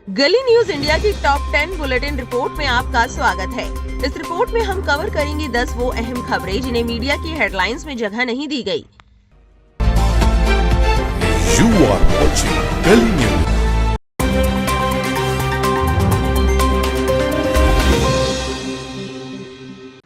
गली news India की top 10 bulletin report में आपका स्वागत है। इस रिपोर्ट में हम कवर करेंगे 10 वो अहम खबरें जिन्हें मीडिया की हेडलाइंस में जगह नहीं दी गई। You are watching गली न्यूज।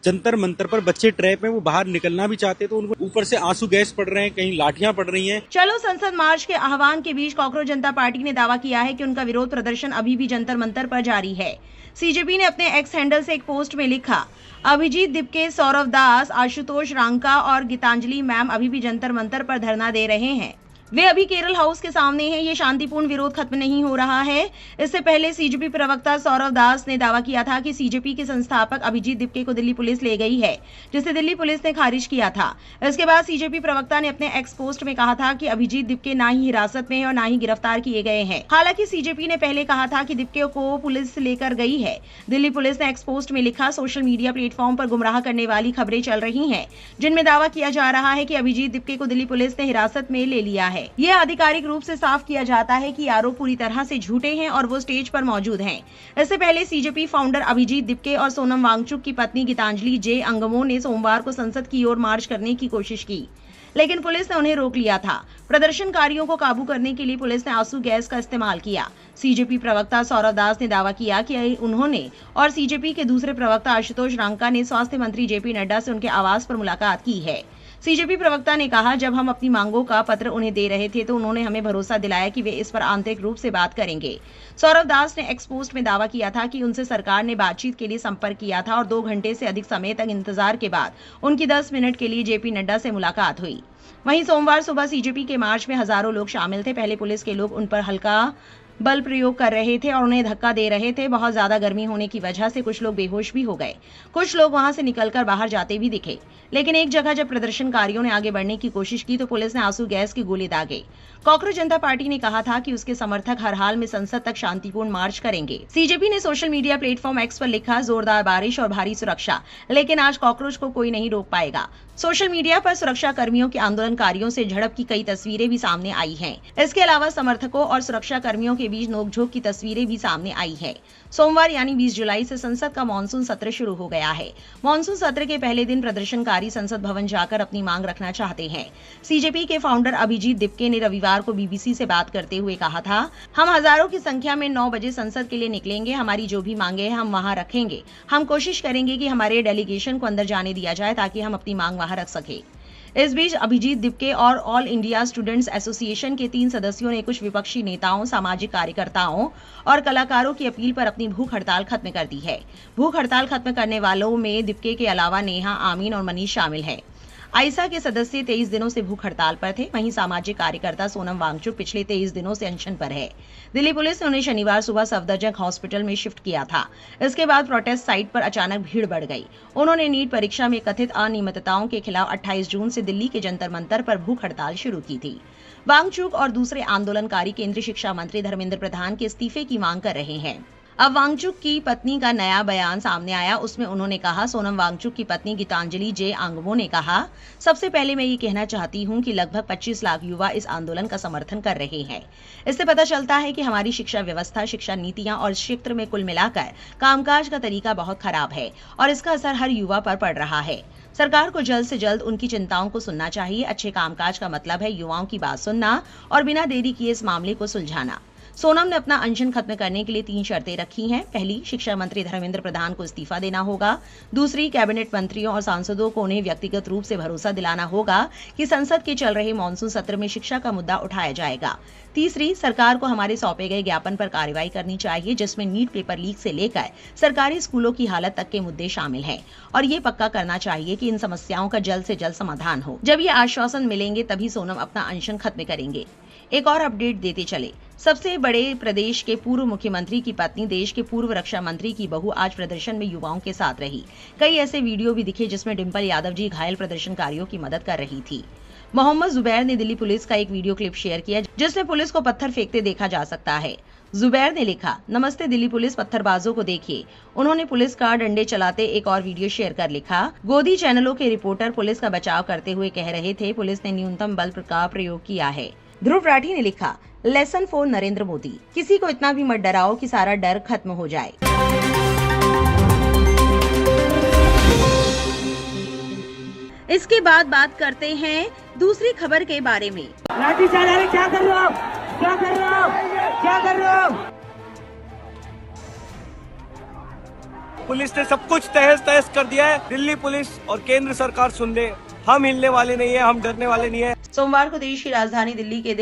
जंतर मंतर पर बच्चे ट्रैप में वो बाहर निकलना भी चाहते तो उनको ऊपर से आंसू गैस पड़ रहे हैं, कहीं लाठियां पड़ रही हैं। चलो संसद मार्च के आह्वान के बीच कॉकरोच जनता पार्टी ने दावा किया है कि उनका विरोध प्रदर्शन अभी भी जंतर मंतर पर जारी है। सीजेपी ने अपने एक्स हैंडल से एक पोस्ट में लिखा, अभिजीत दिपके, सौरव दास, आशुतोष रांका और गीतांजलि मैम अभी भी जंतर मंतर पर धरना दे रहे हैं। वे अभी केरल हाउस के सामने हैं। ये शांतिपूर्ण विरोध खत्म नहीं हो रहा है। इससे पहले सीजेपी प्रवक्ता सौरव दास ने दावा किया था कि सीजेपी के संस्थापक अभिजीत दिपके को दिल्ली पुलिस ले गई है, जिसे दिल्ली पुलिस ने खारिज किया था। इसके बाद सीजेपी प्रवक्ता ने अपने एक्स पोस्ट में कहा था कि अभिजीत दिपके ना ही हिरासत में और ना ही गिरफ्तार किए गए हैं। हालांकि सीजेपी ने पहले कहा था कि दिपके को पुलिस लेकर गई है। दिल्ली पुलिस ने एक्स पोस्ट में लिखा, सोशल मीडिया प्लेटफॉर्म पर गुमराह करने वाली खबरें चल रही हैं, जिनमें दावा किया जा रहा है कि अभिजीत दिपके को दिल्ली पुलिस ने हिरासत में ले लिया है। यह आधिकारिक रूप से साफ किया जाता है कि आरोप पूरी तरह से झूठे हैं और वो स्टेज पर मौजूद हैं। इससे पहले सीजेपी फाउंडर अभिजीत दिपके और सोनम वांगचुक की पत्नी गीतांजलि जे अंगमो ने सोमवार को संसद की ओर मार्च करने की कोशिश की, लेकिन पुलिस ने उन्हें रोक लिया था। प्रदर्शनकारियों को काबू करने के लिए पुलिस ने आंसू गैस का इस्तेमाल किया। सीजेपी प्रवक्ता सौरव दास ने दावा किया कि उन्होंने और सीजेपी के दूसरे प्रवक्ता आशुतोष रांका ने स्वास्थ्य मंत्री जेपी नड्डा से उनके आवास पर मुलाकात की है। सीजेपी प्रवक्ता ने कहा, जब हम अपनी मांगों का पत्र उन्हें दे रहे थे तो उन्होंने हमें भरोसा दिलाया कि वे इस पर आंतरिक रूप से बात करेंगे। सौरव दास ने एक्स पोस्ट में दावा किया था कि उनसे सरकार ने बातचीत के लिए संपर्क किया था और 2 घंटे से अधिक समय तक इंतजार के बाद उनकी 10 मिनट के लिए जेपी नड्डा से मुलाकात हुई। वहीं सोमवार सुबह सीजेपी के मार्च में हजारों लोग शामिल थे। पहले पुलिस के लोग उन पर हल्का बल प्रयोग कर रहे थे और उन्हें धक्का दे रहे थे। बहुत ज्यादा गर्मी होने की वजह से कुछ लोग बेहोश भी हो गए। कुछ लोग वहां से निकलकर बाहर जाते भी दिखे, लेकिन एक जगह जब प्रदर्शनकारियों ने आगे बढ़ने की कोशिश की तो पुलिस ने आंसू गैस की गोली दागे। कॉकरोच जनता पार्टी ने कहा था कि उसके समर्थक हर हाल में संसद तक शांतिपूर्ण मार्च करेंगे। सीजेपी ने सोशल मीडिया प्लेटफॉर्म एक्स पर लिखा, जोरदार बारिश और भारी सुरक्षा, लेकिन आज कॉकरोच को कोई नहीं रोक पाएगा। सोशल मीडिया पर सुरक्षा कर्मियों के आंदोलनकारियों से झड़प की कई तस्वीरें भी सामने आई हैं। इसके अलावा समर्थकों और सुरक्षा कर्मियों के बीच नोकझोंक की तस्वीरें भी सामने आई है। सोमवार यानी 20 जुलाई से संसद का मानसून सत्र शुरू हो गया है। मानसून सत्र के पहले दिन प्रदर्शनकारी संसद भवन जाकर अपनी मांग रखना चाहते हैं। सीजेपी के फाउंडर अभिजीत दिपके ने रविवार को बीबीसी से बात करते हुए कहा था, हम हजारों की संख्या में 9 बजे संसद के लिए निकलेंगे। हमारी जो भी मांगे हैं हम वहां रखेंगे। हम कोशिश करेंगे कि हमारे डेलीगेशन को अंदर जाने दिया जाए ताकि हम अपनी मांग वहां रख सके। इस बीच अभिजीत दिपके और ऑल इंडिया स्टूडेंट्स एसोसिएशन के 3 सदस्यों ने कुछ विपक्षी नेताओं, सामाजिक कार्यकर्ताओं और कलाकारों की अपील पर अपनी भूख हड़ताल खत्म कर दी है। भूख हड़ताल खत्म करने वालों में दिपके के अलावा नेहा, आमीन और मनीष शामिल है। आइसा के सदस्य 23 दिनों से भूख हड़ताल पर थे। वहीं सामाजिक कार्यकर्ता सोनम वांगचुक पिछले 23 दिनों से अनशन पर है। दिल्ली पुलिस ने उन्हें शनिवार सुबह सफदरजंग हॉस्पिटल में शिफ्ट किया था। इसके बाद प्रोटेस्ट साइट पर अचानक भीड़ बढ़ गई। उन्होंने नीट परीक्षा में कथित अनियमितताओं के खिलाफ 28 जून से दिल्ली के जंतर मंतर पर भूख हड़ताल शुरू की थी। वांगचुक और दूसरे आंदोलनकारी केंद्रीय शिक्षा मंत्री धर्मेंद्र प्रधान के इस्तीफे की मांग कर रहे हैं। अब वांगचुक की पत्नी का नया बयान सामने आया। उसमें उन्होंने कहा, सोनम वांगचुक की पत्नी गीतांजलि जे अंगमो ने कहा, सबसे पहले मैं ये कहना चाहती हूँ कि लगभग 25 लाख युवा इस आंदोलन का समर्थन कर रहे हैं। इससे पता चलता है कि हमारी शिक्षा व्यवस्था, शिक्षा नीतियां और इस क्षेत्र में कुल मिलाकर कामकाज का तरीका बहुत खराब है और इसका असर हर युवा पर पड़ रहा है। सरकार को जल्द से जल्द उनकी चिंताओं को सुनना चाहिए। अच्छे कामकाज का मतलब है युवाओं की बात सुनना और बिना देरी किए इस मामले को सुलझाना। सोनम ने अपना अनशन खत्म करने के लिए 3 शर्तें रखी हैं। पहली, शिक्षा मंत्री धर्मेंद्र प्रधान को इस्तीफा देना होगा। दूसरी, कैबिनेट मंत्रियों और सांसदों को उन्हें व्यक्तिगत रूप से भरोसा दिलाना होगा कि संसद के चल रहे मानसून सत्र में शिक्षा का मुद्दा उठाया जाएगा। तीसरी, सरकार को हमारे सौंपे गए ज्ञापन पर कार्रवाई करनी चाहिए, जिसमें नीट पेपर लीक से लेकर सरकारी स्कूलों की हालत तक के मुद्दे शामिल हैं और ये पक्का करना चाहिए कि इन समस्याओं का जल्द से जल्द समाधान हो। जब ये आश्वासन मिलेंगे तभी सोनम अपना अनशन खत्म करेंगे। एक और अपडेट देते चले। सबसे बड़े प्रदेश के पूर्व मुख्यमंत्री की पत्नी, देश के पूर्व रक्षा मंत्री की बहू आज प्रदर्शन में युवाओं के साथ रही। कई ऐसे वीडियो भी दिखे जिसमें डिंपल यादव जी घायल प्रदर्शनकारियों की मदद कर रही थी। मोहम्मद जुबैर ने दिल्ली पुलिस का एक वीडियो क्लिप शेयर किया जिसमें पुलिस को पत्थर फेंकते देखा जा सकता है। जुबैर ने लिखा, नमस्ते दिल्ली पुलिस, पत्थरबाजों को देखिए। उन्होंने पुलिस का डंडे चलाते एक और वीडियो शेयर कर लिखा, गोदी चैनलों के रिपोर्टर पुलिस का बचाव करते हुए कह रहे थे, पुलिस ने न्यूनतम बल का प्रयोग किया है। ध्रुव राठी ने लिखा, लेसन फॉर नरेंद्र मोदी। किसी को इतना भी मत डराओ कि सारा डर खत्म हो जाए। इसके बाद बात करते हैं दूसरी खबर के बारे में। लाठीचार्ज, क्या कर रहे हो? क्या कर रहे हो? क्या कर रहे हो? पुलिस ने सब कुछ तहस तहस कर दिया है। दिल्ली पुलिस और केंद्र सरकार सुन ले, हम हिलने वाले नहीं है, हम डरने वाले नहीं है। सोमवार को देश की राजधानी दिल्ली के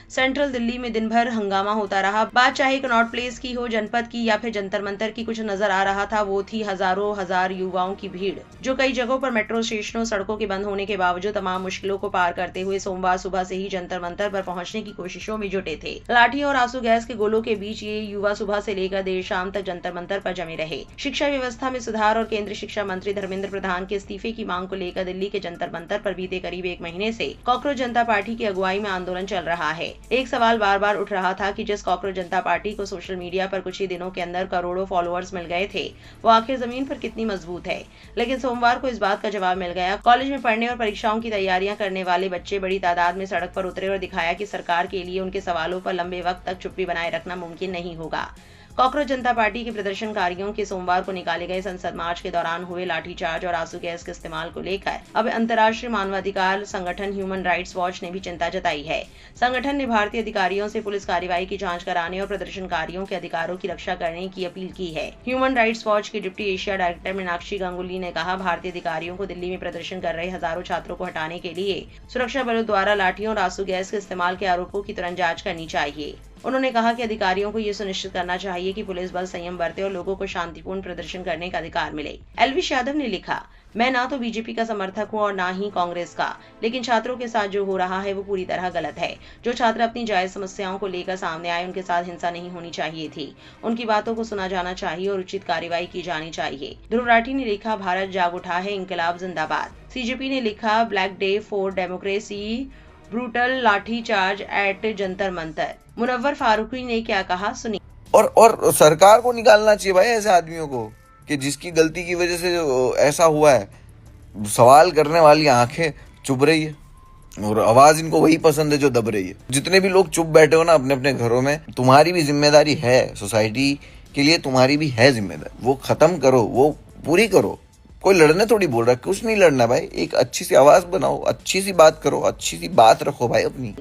सेंट्रल दिल्ली में दिन भर हंगामा होता रहा। बात चाहे कनॉट प्लेस की हो, जनपद की या फिर जंतर मंतर की, कुछ नजर आ रहा था वो थी हजारों हजार युवाओं की भीड़, जो कई जगहों पर मेट्रो स्टेशनों, सड़कों के बंद होने के बावजूद तमाम मुश्किलों को पार करते हुए सोमवार सुबह से ही जंतर मंतर पर पहुंचने की कोशिशों में जुटे थे। लाठियों और आंसू गैस के गोलों के बीच ये युवा सुबह से लेकर देर शाम तक जंतर मंतर पर जमे रहे। शिक्षा व्यवस्था में सुधार और केंद्रीय शिक्षा मंत्री धर्मेंद्र प्रधान के इस्तीफे की मांग को लेकर दिल्ली के जंतर मंतर पर बीते करीब एक महीने से कॉकरोच जनता पार्टी की अगुवाई में आंदोलन चल रहा है। एक सवाल बार बार उठ रहा था कि जिस कॉकरोच जनता पार्टी को सोशल मीडिया पर कुछ ही दिनों के अंदर करोड़ों फॉलोअर्स मिल गए थे, वो आखिर जमीन पर कितनी मजबूत है। लेकिन सोमवार को इस बात का जवाब मिल गया। कॉलेज में पढ़ने और परीक्षाओं की तैयारियां करने वाले बच्चे बड़ी तादाद में सड़क पर उतरे और दिखाया कि सरकार के लिए उनके सवालों पर लंबे वक्त तक चुप्पी बनाए रखना मुमकिन नहीं होगा। कॉकरोच जनता पार्टी के प्रदर्शनकारियों के सोमवार को निकाले गए संसद मार्च के दौरान हुए लाठीचार्ज और आंसू गैस के इस्तेमाल को लेकर अब अंतर्राष्ट्रीय मानवाधिकार संगठन ह्यूमन राइट्स वॉच ने भी चिंता जताई है। संगठन ने भारतीय अधिकारियों से पुलिस कार्रवाई की जांच कराने और प्रदर्शनकारियों के अधिकारों की रक्षा करने की अपील की है। ह्यूमन राइट्स वॉच की deputy Asia director Meenakshi Ganguly ने कहा, भारतीय अधिकारियों को दिल्ली में प्रदर्शन कर रहे हजारों छात्रों को हटाने के लिए सुरक्षा बलों द्वारा लाठियों और आंसू गैस के इस्तेमाल के आरोपों की तुरंत जांच करनी चाहिए। उन्होंने कहा कि अधिकारियों को ये सुनिश्चित करना चाहिए कि पुलिस बल संयम बरते और लोगों को शांतिपूर्ण प्रदर्शन करने का अधिकार मिले। एलविश यादव ने लिखा, मैं ना तो बीजेपी का समर्थक हूं और ना ही कांग्रेस का, लेकिन छात्रों के साथ जो हो रहा है वो पूरी तरह गलत है। जो छात्र अपनी जायज समस्याओं को लेकर सामने आए, उनके साथ हिंसा नहीं होनी चाहिए थी। उनकी बातों को सुना जाना चाहिए और उचित कार्रवाई की जानी चाहिए। ध्रुव राठी ने लिखा, भारत जाग उठा है, इंकलाब जिंदाबाद। सीजेपी ने लिखा, black day for democracy, brutal lathi charge at Jantar Mantar. Munawar Faruqui ने क्या कहा, सुनिए। और सरकार को निकालना चाहिए भाई ऐसे आदमियों को, कि जिसकी गलती की वजह से ऐसा हुआ है। सवाल करने वाली आंखें चुप रही है और आवाज इनको वही पसंद है जो दब रही है। जितने भी लोग चुप बैठे हो ना अपने अपने घरों में, तुम्हारी भी जिम्मेदारी है, सोसाइटी के लिए तुम्हारी भी है जिम्मेदारी। वो खत्म करो, वो पूरी करो। कोई लड़ने थोड़ी बोल रहा है, कुछ नहीं लड़ना भाई। एक अच्छी सी आवाज बनाओ, अच्छी सी बात करो, अच्छी सी बात रखो भाई अपनी।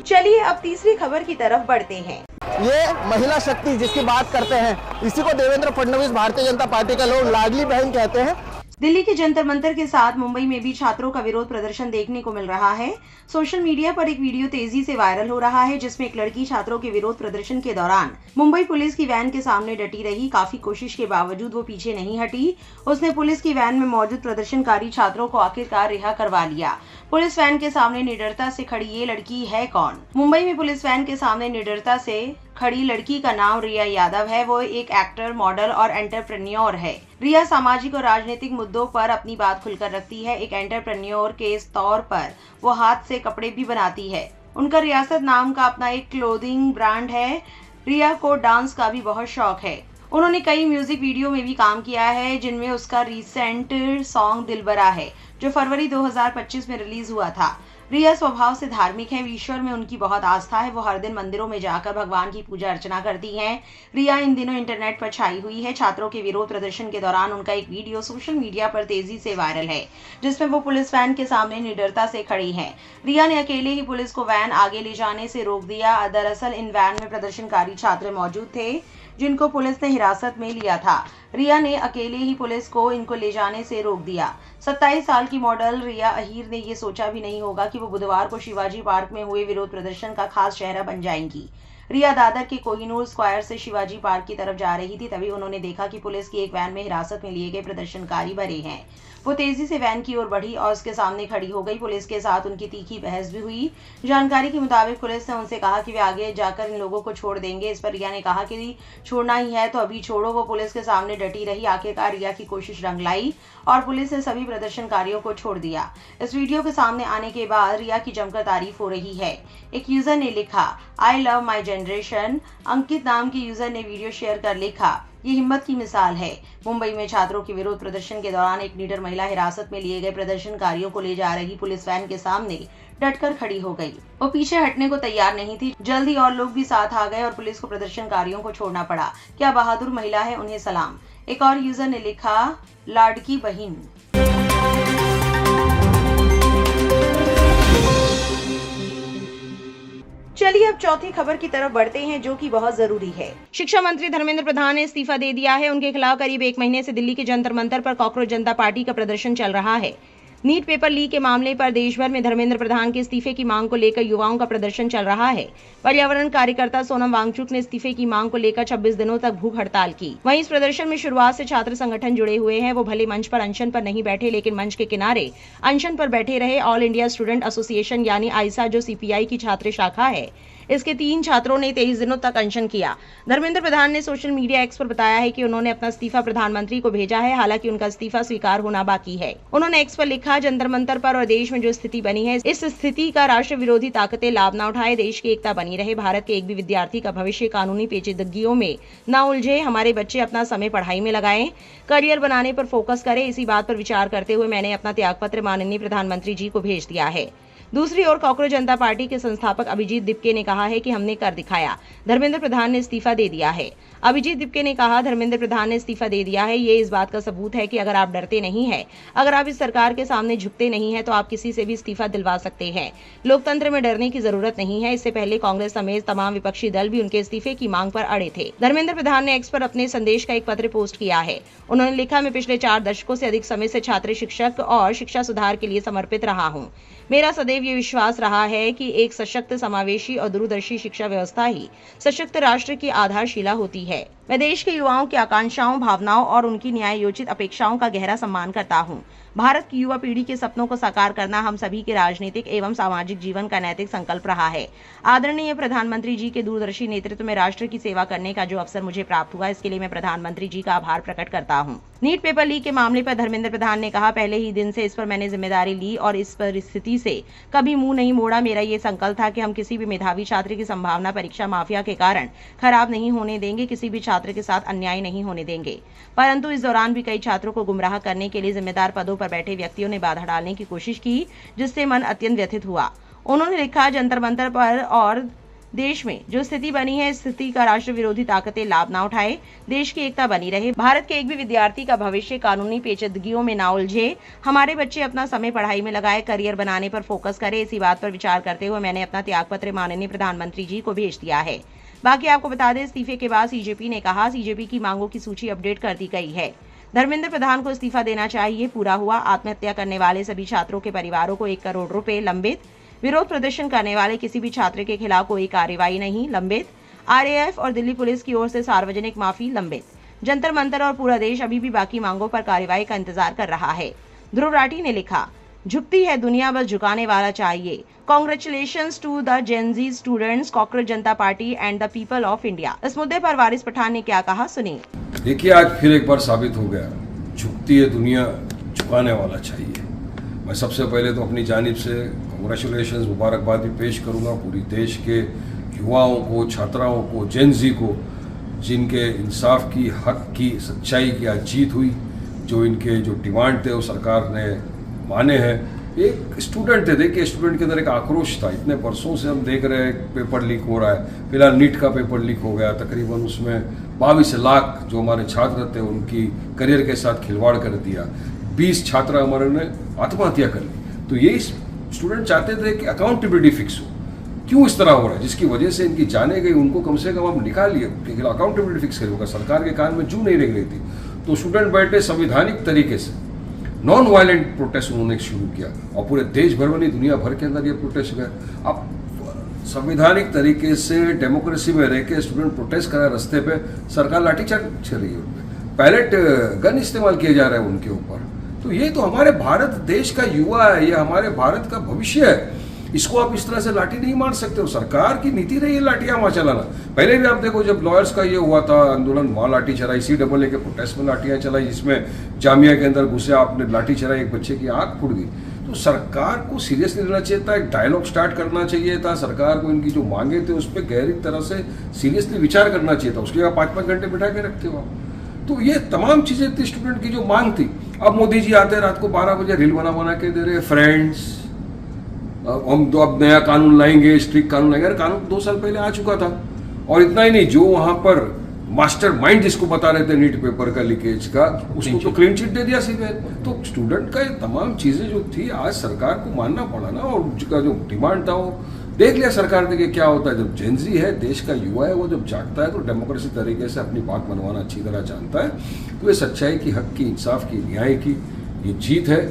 चलिए अब तीसरी खबर की तरफ बढ़ते हैं। ये महिला शक्ति जिसकी बात करते हैं, इसी को देवेंद्र फडणवीस भारतीय जनता पार्टी का लोग लाडली बहन कहते हैं। दिल्ली के जंतर मंतर के साथ मुंबई में भी छात्रों का विरोध प्रदर्शन देखने को मिल रहा है। सोशल मीडिया पर एक वीडियो तेजी से वायरल हो रहा है, जिसमें एक लड़की छात्रों के विरोध प्रदर्शन के दौरान मुंबई पुलिस की वैन के सामने डटी रही। काफी कोशिश के बावजूद वो पीछे नहीं हटी। उसने पुलिस की वैन में मौजूद प्रदर्शनकारी छात्रों को आखिरकार रिहा करवा लिया। पुलिस वैन के सामने निडरता से खड़ी ये लड़की है कौन? मुंबई में पुलिस वैन के सामने निडरता से खड़ी लड़की का नाम रिया यादव है। वो एक एक्टर, मॉडल और एंटरप्रेन्योर है। रिया सामाजिक और राजनीतिक मुद्दों पर अपनी बात खुलकर रखती है। एक एंटरप्रेन्योर के तौर पर वो हाथ से कपड़े भी बनाती है। उनका रियासत नाम का अपना एक क्लोथिंग ब्रांड है। रिया को डांस का भी बहुत शौक है। उन्होंने कई म्यूजिक वीडियो में भी काम किया है, जिनमें उसका रिसेंट सॉन्ग दिलबरा है, जो फरवरी 2025 में रिलीज हुआ था। रिया स्वभाव से धार्मिक है। ईश्वर में उनकी बहुत आस्था है। वो हर दिन मंदिरों में जाकर भगवान की पूजा अर्चना करती हैं। रिया इन दिनों इंटरनेट पर छाई हुई है। छात्रों के विरोध प्रदर्शन के दौरान उनका एक वीडियो सोशल मीडिया पर तेजी से वायरल है, जिसमें वो पुलिस वैन के सामने निडरता से खड़ी हैं। रिया ने अकेले ही पुलिस को वैन आगे ले जाने से रोक दिया। दरअसल इन वैन में प्रदर्शनकारी छात्र मौजूद थे, जिनको पुलिस ने हिरासत में लिया था। रिया ने अकेले ही पुलिस को इनको ले जाने से रोक दिया। 27 साल की मॉडल रिया अहीर ने ये सोचा भी नहीं होगा कि वो बुधवार को शिवाजी पार्क में हुए विरोध प्रदर्शन का खास चेहरा बन जाएंगी। रिया दादर के कोहिनूर स्क्वायर से शिवाजी पार्क की तरफ जा रही थी, तभी उन्होंने देखा कि पुलिस की एक वैन में हिरासत में लिए गए प्रदर्शनकारी भरे हैं। वो तेजी से वैन की ओर बढ़ी और उसके सामने खड़ी हो गई। पुलिस के साथ उनकी तीखी बहस भी हुई। जानकारी के मुताबिक पुलिस ने उनसे कहा कि वे आगे जाकर इन लोगों को छोड़ देंगे। इस पर रिया ने कहा कि छोड़ना ही है तो अभी छोड़ो। वो पुलिस के सामने डटी रही। आखिरकार रिया की कोशिश रंग लाई और पुलिस ने सभी प्रदर्शनकारियों को छोड़ दिया। इस वीडियो के सामने आने के बाद रिया की जमकर तारीफ हो रही है। एक यूजर ने लिखा, आई लव माई जनरेशन अंकित नाम के यूजर ने वीडियो शेयर कर लिखा, ये हिम्मत की मिसाल है। मुंबई में छात्रों के विरोध प्रदर्शन के दौरान एक निडर महिला हिरासत में लिए गए प्रदर्शनकारियों को ले जा रही पुलिस वैन के सामने डटकर खड़ी हो गई। वो पीछे हटने को तैयार नहीं थी। जल्दी और लोग भी साथ आ गए और पुलिस को प्रदर्शनकारियों को छोड़ना पड़ा। क्या बहादुर महिला है, उन्हें सलाम। एक और यूजर ने लिखा, लाडकी बहन। चलिए अब चौथी खबर की तरफ बढ़ते हैं, जो कि बहुत जरूरी है। शिक्षा मंत्री धर्मेंद्र प्रधान ने इस्तीफा दे दिया है। उनके खिलाफ करीब 1 महीने से दिल्ली के जंतर मंतर पर कॉकरोच जनता पार्टी का प्रदर्शन चल रहा है। नीट पेपर लीक के मामले पर देश भर में धर्मेंद्र प्रधान के इस्तीफे की मांग को लेकर युवाओं का प्रदर्शन चल रहा है। पर्यावरण कार्यकर्ता सोनम वांगचुक ने इस्तीफे की मांग को लेकर 26 दिनों तक भूख हड़ताल की। वहीं इस प्रदर्शन में शुरुआत से छात्र संगठन जुड़े हुए हैं। वो भले मंच पर अनशन पर नहीं बैठे, लेकिन मंच के किनारे अनशन पर बैठे रहे। ऑल इंडिया स्टूडेंट एसोसिएशन यानी आइसा, जो सीपीआई की छात्र शाखा है, इसके 3 छात्रों ने 23 दिनों तक अनशन किया। धर्मेंद्र प्रधान ने सोशल मीडिया एक्स पर बताया है कि उन्होंने अपना इस्तीफा प्रधानमंत्री को भेजा है। हालांकि उनका इस्तीफा स्वीकार होना बाकी है। उन्होंने एक्स पर लिखा, जंतर मंतर पर और देश में जो स्थिति बनी है, इस स्थिति का राष्ट्र विरोधी ताकतें लाभ न उठाए। देश की एकता बनी रहे। भारत के एक भी विद्यार्थी का भविष्य कानूनी पेचीदगियों में न उलझे। हमारे बच्चे अपना समय पढ़ाई में लगाएं, करियर बनाने पर फोकस करें। इसी बात पर विचार करते हुए मैंने अपना त्यागपत्र माननीय प्रधानमंत्री जी को भेज दिया है। दूसरी ओर कॉकरोच जनता पार्टी के संस्थापक अभिजीत दिपके ने कहा है कि हमने कर दिखाया, धर्मेंद्र प्रधान ने इस्तीफा दे दिया है। अभिजीत दिपके ने कहा, धर्मेंद्र प्रधान ने इस्तीफा दे दिया है। ये इस बात का सबूत है कि अगर आप डरते नहीं है, अगर आप इस सरकार के सामने झुकते नहीं है, तो आप किसी से भी इस्तीफा दिलवा सकते हैं। लोकतंत्र में डरने की जरूरत नहीं है। इससे पहले कांग्रेस समेत तमाम विपक्षी दल भी उनके इस्तीफे की मांग पर अड़े थे। धर्मेंद्र प्रधान ने एक्स पर अपने संदेश का एक पत्र पोस्ट किया है। उन्होंने लिखा, मैं पिछले 4 दशकों से अधिक समय से छात्र, शिक्षक और शिक्षा सुधार के लिए समर्पित रहा हूँ। मेरा सदैव ये विश्वास रहा है कि एक सशक्त, समावेशी और दूरदर्शी शिक्षा व्यवस्था ही सशक्त राष्ट्र की आधारशिला होती है। मैं देश के युवाओं की आकांक्षाओं, भावनाओं और उनकी न्याय योजित अपेक्षाओं का गहरा सम्मान करता हूँ। भारत की युवा पीढ़ी के सपनों को साकार करना हम सभी के राजनीतिक एवं सामाजिक जीवन का नैतिक संकल्प रहा है। आदरणीय प्रधानमंत्री जी के दूरदर्शी नेतृत्व में राष्ट्र की सेवा करने का जो अवसर मुझे प्राप्त हुआ, इसके लिए मैं प्रधानमंत्री जी का आभार प्रकट करता हूँ। नीट पेपर लीक के मामले पर धर्मेंद्र प्रधान ने कहा, पहले ही दिन से इस पर मैंने जिम्मेदारी ली और इस परिस्थिति से कभी मुंह नहीं मोड़ा। मेरा ये संकल्प था कि हम किसी भी मेधावी छात्र की संभावना परीक्षा माफिया के कारण खराब नहीं होने देंगे, किसी भी छात्र के साथ अन्याय नहीं होने देंगे। परंतु इस दौरान भी कई छात्रों को गुमराह करने के लिए जिम्मेदार पदों पर बैठे व्यक्तियों ने बाधा डालने की कोशिश की, जिससे मन अत्यंत व्यथित हुआ। उन्होंने लिखा, जंतर मंतर पर और देश में जो स्थिति बनी है, इस स्थिति का राष्ट्र विरोधी ताकतें लाभ ना उठाए। देश की एकता बनी रहे। भारत के एक भी विद्यार्थी का भविष्य कानूनी पेचीदगियों में ना उलझे। हमारे बच्चे अपना समय पढ़ाई में लगाए, करियर बनाने पर फोकस करें। इसी बात पर विचार करते हुए मैंने अपना त्यागपत्र माननीय प्रधानमंत्री जी को भेज दिया है। बाकी आपको बता दें, इस्तीफे के बाद सीजेपी ने कहा, सीजेपी की मांगों की सूची अपडेट कर दी गई है। धर्मेंद्र प्रधान को इस्तीफा देना चाहिए। पूरा हुआ। आत्महत्या करने वाले सभी छात्रों के परिवारों को 1 करोड़ रुपए लंबित। विरोध प्रदर्शन करने वाले किसी भी छात्र के खिलाफ कोई कार्रवाई नहीं, लंबित। आरएएफ और दिल्ली पुलिस की ओर से सार्वजनिक माफी, लंबित। जंतर मंतर और पूरा देश अभी भी बाकी मांगों पर कार्रवाई का इंतजार कर रहा है। ध्रुव राठी ने लिखा, झुकती है दुनिया, बस झुकाने वाला चाहिए। Congratulations to the Gen Z students, cockroach Janata party and the people of India. इस मुद्दे पर वारिस पठान ने क्या कहा, सुनिए। देखिए, आज फिर एक बार साबित हो गया, झुकती है दुनिया, झुकाने वाला चाहिए। मैं सबसे पहले तो अपनी जानिब से कांग्रेचुलेशंस, मुबारकबाद भी पेश करूंगा पूरी देश के युवाओं को, छात्राओं को, जेन ज़ी को, जिनके इंसाफ की, हक की, सच्चाई की आज जीत हुई। जो इनके जो डिमांड थे वो सरकार ने माने हैं। एक स्टूडेंट थे, देखिए स्टूडेंट के अंदर एक आक्रोश था। इतने वर्षों से हम देख रहे हैं पेपर लीक हो रहा है। फिलहाल नीट का पेपर लीक हो गया, तकरीबन उसमें 22 लाख जो हमारे छात्र थे उनकी करियर के साथ खिलवाड़ कर दिया। 20 छात्र हमारे ने आत्महत्या कर ली। तो यही स्टूडेंट चाहते थे कि अकाउंटेबिलिटी फिक्स हो। क्यों इस तरह हो रहा है, जिसकी वजह से इनकी जाने गई, उनको कम से कम हम निकालिए, अकाउंटेबिलिटी फिक्स करिएगा। सरकार के कान में जू नहीं रह रही थी। तो स्टूडेंट बैठे संवैधानिक तरीके से नॉन वायलेंट प्रोटेस्ट उन्होंने शुरू किया और पूरे देश भर में नहीं, दुनिया भर के अंदर ये प्रोटेस्ट गए। अब संवैधानिक तरीके से डेमोक्रेसी में रह के स्टूडेंट प्रोटेस्ट कर रहे रास्ते पे, सरकार लाठीचार्ज कर रही है उनपे, पैलेट गन इस्तेमाल किए जा रहे हैं उनके ऊपर। तो ये तो हमारे भारत देश का युवा है, ये हमारे भारत का भविष्य है। इसको आप इस तरह से लाठी नहीं मार सकते हो। सरकार की नीति रही है लाठियां वहां चलाना। पहले भी आप देखो, जब लॉयर्स का ये हुआ था आंदोलन, वहां लाठी चलाई। CAA के प्रोटेस्ट में लाठियां चलाई, जिसमें जामिया के अंदर घुसे, आपने लाठी चलाई, एक बच्चे की आंख फूट गई। तो सरकार को सीरियसली लेना चाहिए था, एक डायलॉग स्टार्ट करना चाहिए था, सरकार को इनकी जो मांगे थे उस पर गहरी तरह से सीरियसली विचार करना चाहिए था। उसके बाद 5-5 घंटे बिठा के रखते हो आप। तो ये तमाम चीजें थी स्टूडेंट की जो मांग थी। अब मोदी जी आते हैं रात को 12 बजे रील बना के दे रहे फ्रेंड्स, हम तो अब नया कानून लाएंगे, स्ट्रिक्ट कानून लाएंगे। अरे कानून 2 साल पहले आ चुका था। और इतना ही नहीं, जो वहां पर मास्टर माइंड जिसको बता रहे थे नीट पेपर का लीकेज का, उसको तो क्लीन चिट दे दिया सीधे। तो स्टूडेंट का ये तमाम चीजें जो थी आज सरकार को मानना पड़ा ना, और उसका जो डिमांड था वो देख लिया सरकार ने कि क्या होता है। जब जेनजी है, देश का युवा है, वो जब जागता है तो डेमोक्रेसी तरीके से अपनी बात मनवाना अच्छी तरह जानता है। तो ये सच्चाई की, हक की, इंसाफ की, न्याय की ये जीत है।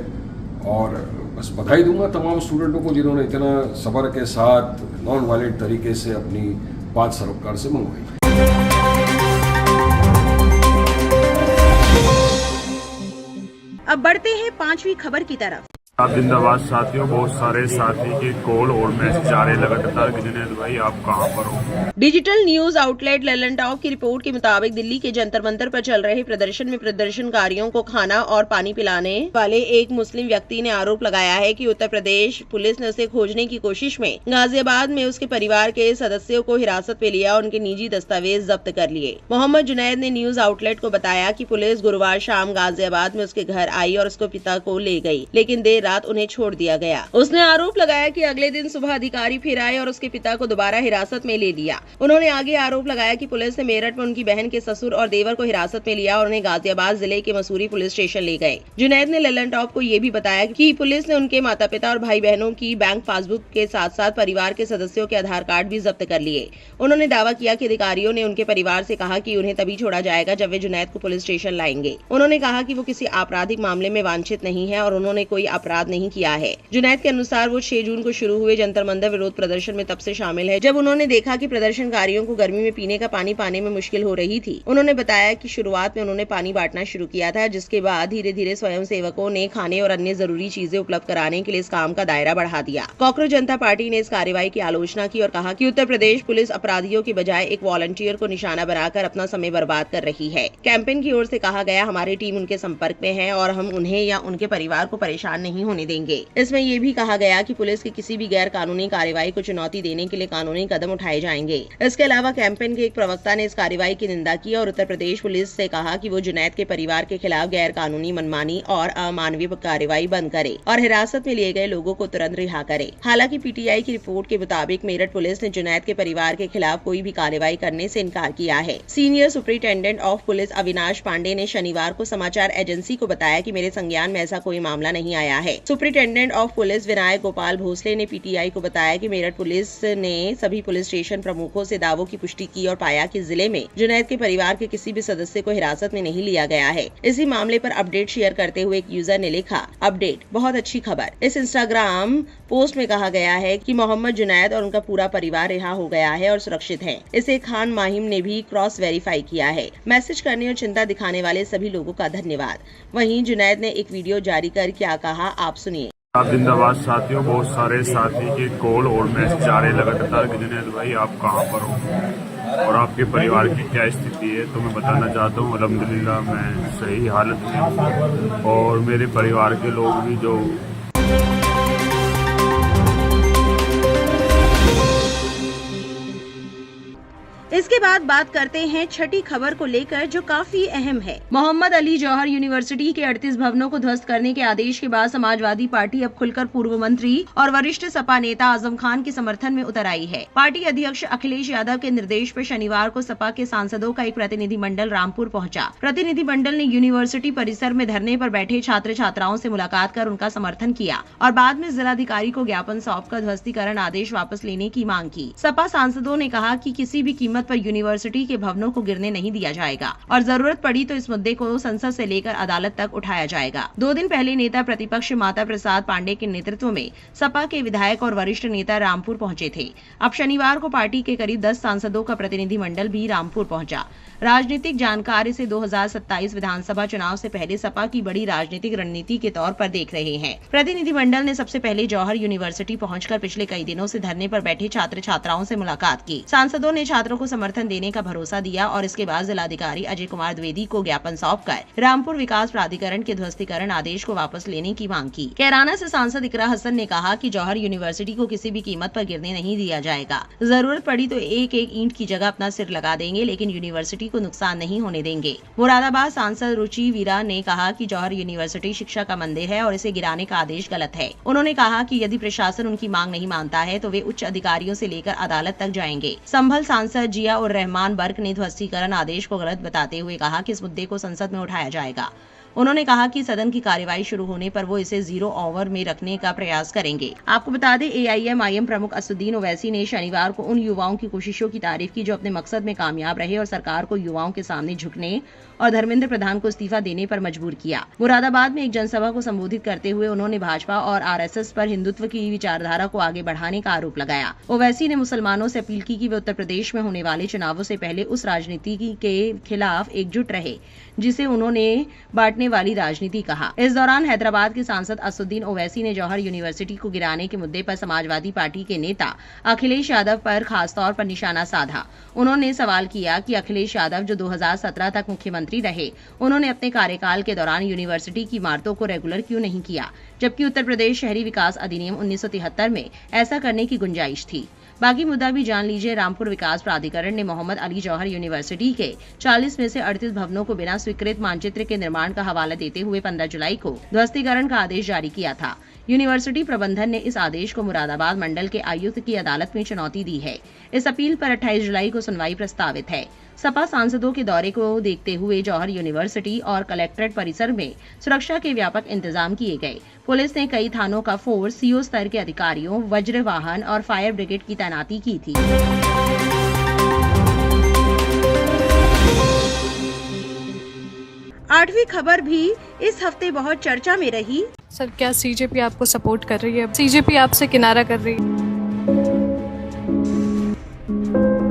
और बस बधाई दूंगा तमाम स्टूडेंटों को जिन्होंने इतना सब्र के साथ नॉन वायलेंट तरीके से अपनी बात सरोकार से मंगवाई। अब बढ़ते हैं 5वीं खबर की तरफ। जिंदाबाद साथियों, बहुत सारे साथी के कॉल और मैसेज आ रहे लगातार कि जुनैद भाई आप कहां पर हो। Digital news outlet Lalan top की रिपोर्ट के मुताबिक दिल्ली के जंतर मंतर पर चल रहे प्रदर्शन में प्रदर्शनकारियों को खाना और पानी पिलाने वाले एक मुस्लिम व्यक्ति ने आरोप लगाया है कि उत्तर प्रदेश पुलिस ने उसे खोजने की कोशिश में गाजियाबाद में उसके परिवार के सदस्यों को हिरासत में लिया और उनके निजी दस्तावेज जब्त कर लिए। मोहम्मद जुनैद ने न्यूज आउटलेट को बताया कि पुलिस गुरुवार शाम गाजियाबाद में उसके घर आई और उसको पिता को ले गई, लेकिन देर रात उन्हें छोड़ दिया गया। उसने आरोप लगाया कि अगले दिन सुबह अधिकारी फिर आए और उसके पिता को दोबारा हिरासत में ले लिया। उन्होंने आगे आरोप लगाया कि पुलिस ने मेरठ में उनकी बहन के ससुर और देवर को हिरासत में लिया और उन्हें गाजियाबाद जिले के मसूरी पुलिस स्टेशन ले गए। जुनैद ने ललन टॉप को ये भी बताया कि पुलिस ने उनके माता पिता और भाई बहनों की बैंक पासबुक के साथ साथ परिवार के सदस्यों के आधार कार्ड भी जब्त कर लिए। उन्होंने दावा किया कि अधिकारियों ने उनके परिवार से कहा कि उन्हें तभी छोड़ा जाएगा जब वे जुनैद को पुलिस स्टेशन लाएंगे। उन्होंने कहा कि वो किसी आपराधिक मामले में वांछित नहीं है और उन्होंने कोई अपराध नहीं किया है। जुनैद के अनुसार वो 6 जून को शुरू हुए जंतर मंतर विरोध प्रदर्शन में तब से शामिल है जब उन्होंने देखा कि प्रदर्शनकारियों को गर्मी में पीने का पानी पाने में मुश्किल हो रही थी। उन्होंने बताया कि शुरुआत में उन्होंने पानी बांटना शुरू किया था, जिसके बाद धीरे धीरे स्वयं सेवकों ने खाने और अन्य जरूरी चीजें उपलब्ध कराने के लिए इस काम का दायरा बढ़ा दिया। कॉकरोच जनता पार्टी ने इस कार्रवाई की आलोचना की और कहा कि उत्तर प्रदेश पुलिस अपराधियों के बजाय एक वॉलंटियर को निशाना बनाकर अपना समय बर्बाद कर रही है। कैंपेन की ओर से कहा गया, हमारी टीम उनके संपर्क में है और हम उन्हें या उनके परिवार को परेशान नहीं होने देंगे। इसमें ये भी कहा गया कि पुलिस की किसी भी गैर कानूनी कार्रवाई को चुनौती देने के लिए कानूनी कदम उठाए जाएंगे। इसके अलावा कैंपेन के एक प्रवक्ता ने इस कार्रवाई की निंदा की और उत्तर प्रदेश पुलिस से कहा कि वो जुनैद के परिवार के खिलाफ गैर कानूनी, मनमानी और अमानवीय कार्रवाई बंद करे और हिरासत में लिए गए लोगों को तुरंत रिहा करे। हालांकि पीटीआई की रिपोर्ट के मुताबिक मेरठ पुलिस ने जुनैद के परिवार के खिलाफ कोई भी कार्रवाई करने से इनकार किया है। Senior superintendent of police Avinash Pandey ने शनिवार को समाचार एजेंसी को बताया कि मेरे संज्ञान में ऐसा कोई मामला नहीं आया है। Superintendent of police Vinayak Gopal Bhosale ने पीटीआई को बताया कि मेरठ पुलिस ने सभी पुलिस स्टेशन प्रमुखों से दावों की पुष्टि की और पाया कि जिले में जुनैद के परिवार के किसी भी सदस्य को हिरासत में नहीं लिया गया है। इसी मामले पर अपडेट शेयर करते हुए एक यूजर ने लिखा, अपडेट, बहुत अच्छी खबर। इस इंस्टाग्राम पोस्ट में कहा गया है कि मोहम्मद जुनैद और उनका पूरा परिवार रिहा हो गया है और सुरक्षित है। इसे खान माहिम ने भी क्रॉस वेरीफाई किया है। मैसेज करने और चिंता दिखाने वाले सभी लोगों का धन्यवाद। वहीं जुनैद ने एक वीडियो जारी कर क्या कहा, आप सुनिए। जिंदाबाद साथियों, बहुत सारे साथी के कॉल और मैसेज आ रहे लगातार कि जुनैद भाई आप कहां पर हो और आपके परिवार की क्या स्थिति है। तो मैं बताना चाहता हूँ अल्हम्दुलिल्लाह मैं सही हालत में हूँ और मेरे परिवार के लोग भी जो इसके बाद बात करते हैं छठी खबर को लेकर जो काफी अहम है। मोहम्मद अली जौहर यूनिवर्सिटी के 38 भवनों को ध्वस्त करने के आदेश के बाद समाजवादी पार्टी अब खुलकर पूर्व मंत्री और वरिष्ठ सपा नेता आजम खान के समर्थन में उतर आई है। पार्टी अध्यक्ष अखिलेश यादव के निर्देश पर शनिवार को सपा के सांसदों का एक प्रतिनिधिमंडल रामपुर पहुंचा। प्रतिनिधिमंडल ने यूनिवर्सिटी परिसर में धरने पर बैठे छात्र छात्राओं से मुलाकात कर उनका समर्थन किया और बाद में जिलाधिकारी को ज्ञापन सौंपकर ध्वस्तीकरण आदेश वापस लेने की मांग की। सपा सांसदों ने कहा कि किसी भी कीमत पर यूनिवर्सिटी के भवनों को गिरने नहीं दिया जाएगा और जरूरत पड़ी तो इस मुद्दे को संसद से लेकर अदालत तक उठाया जाएगा। 2 दिन पहले नेता प्रतिपक्ष माता प्रसाद पांडे के नेतृत्व में सपा के विधायक और वरिष्ठ नेता रामपुर पहुंचे थे। अब शनिवार को पार्टी के करीब 10 सांसदों का प्रतिनिधिमंडल भी रामपुर पहुंचा। राजनीतिक जानकारी से 2027 विधानसभा चुनाव से पहले सपा की बड़ी राजनीतिक रणनीति के तौर पर देख रहे हैं। प्रतिनिधिमंडल ने सबसे पहले जौहर यूनिवर्सिटी पहुंचकर पिछले कई दिनों से धरने पर बैठे छात्र छात्राओं से मुलाकात की। सांसदों ने छात्रों को समर्थन देने का भरोसा दिया और इसके बाद जिलाधिकारी अजय कुमार द्विवेदी को ज्ञापन सौंपकर रामपुर विकास प्राधिकरण के ध्वस्तीकरण आदेश को वापस लेने की मांग की। कैराना से सांसद इकरा हसन ने कहा कि जौहर यूनिवर्सिटी को किसी भी कीमत पर गिरने नहीं दिया जाएगा। जरूरत पड़ी तो एक एक ईंट की जगह अपना सिर लगा देंगे, लेकिन यूनिवर्सिटी को नुकसान नहीं होने देंगे। मुरादाबाद सांसद रुचि वीरा ने कहा कि जौहर यूनिवर्सिटी शिक्षा का मंदिर है और इसे गिराने का आदेश गलत है। उन्होंने कहा कि यदि प्रशासन उनकी मांग नहीं मानता है तो वे उच्च अधिकारियों से लेकर अदालत तक जाएंगे। संभल सांसद जिया उर रहमान बर्क ने ध्वस्तीकरण आदेश को गलत बताते हुए कहा कि इस मुद्दे को संसद में उठाया जाएगा। उन्होंने कहा कि सदन की कार्यवाही शुरू होने पर वो इसे 0 ओवर में रखने का प्रयास करेंगे। आपको बता दें, AIM-IM प्रमुख असदुद्दीन ओवैसी ने शनिवार को उन युवाओं की कोशिशों की तारीफ की जो अपने मकसद में कामयाब रहे और सरकार को युवाओं के सामने झुकने और धर्मेंद्र प्रधान को इस्तीफा देने पर मजबूर किया। मुरादाबाद में एक जनसभा को संबोधित करते हुए उन्होंने भाजपा और RSS पर हिंदुत्व की विचारधारा को आगे बढ़ाने का आरोप लगाया। ओवैसी ने मुसलमानों से अपील की कि वे उत्तर प्रदेश में होने वाले चुनावों से पहले उस राजनीति के खिलाफ एकजुट रहे जिसे उन्होंने बांटने वाली राजनीति कहा। इस दौरान हैदराबाद के सांसद असदुद्दीन ओवैसी ने जौहर यूनिवर्सिटी को गिराने के मुद्दे पर समाजवादी पार्टी के नेता अखिलेश यादव पर खासतौर पर निशाना साधा। उन्होंने सवाल किया कि अखिलेश यादव जो 2017 तक मुख्यमंत्री रहे, उन्होंने अपने कार्यकाल के दौरान यूनिवर्सिटी की इमारतों को रेगुलर क्यों नहीं किया, जबकि उत्तर प्रदेश शहरी विकास अधिनियम 1973 में ऐसा करने की गुंजाइश थी। बाकी मुद्दा भी जान लीजिए। रामपुर विकास प्राधिकरण ने मोहम्मद अली जौहर यूनिवर्सिटी के 40 में से 38 भवनों को बिना स्वीकृत मानचित्र के निर्माण का हवाला देते हुए 15 जुलाई को ध्वस्तीकरण का आदेश जारी किया था। यूनिवर्सिटी प्रबंधन ने इस आदेश को मुरादाबाद मंडल के आयुक्त की अदालत में चुनौती दी है। इस अपील पर 28 जुलाई को सुनवाई प्रस्तावित है। सपा सांसदों के दौरे को देखते हुए जौहर यूनिवर्सिटी और कलेक्ट्रेट परिसर में सुरक्षा के व्यापक इंतजाम किए गए। पुलिस ने कई थानों का फोर्स, CO स्तर के अधिकारियों, वज्र वाहन और फायर ब्रिगेड की तैनाती की थी। 8वीं खबर भी इस हफ्ते बहुत चर्चा में रही। सर, क्या CJP आपको सपोर्ट कर रही है? CJP आपसे किनारा कर रही है?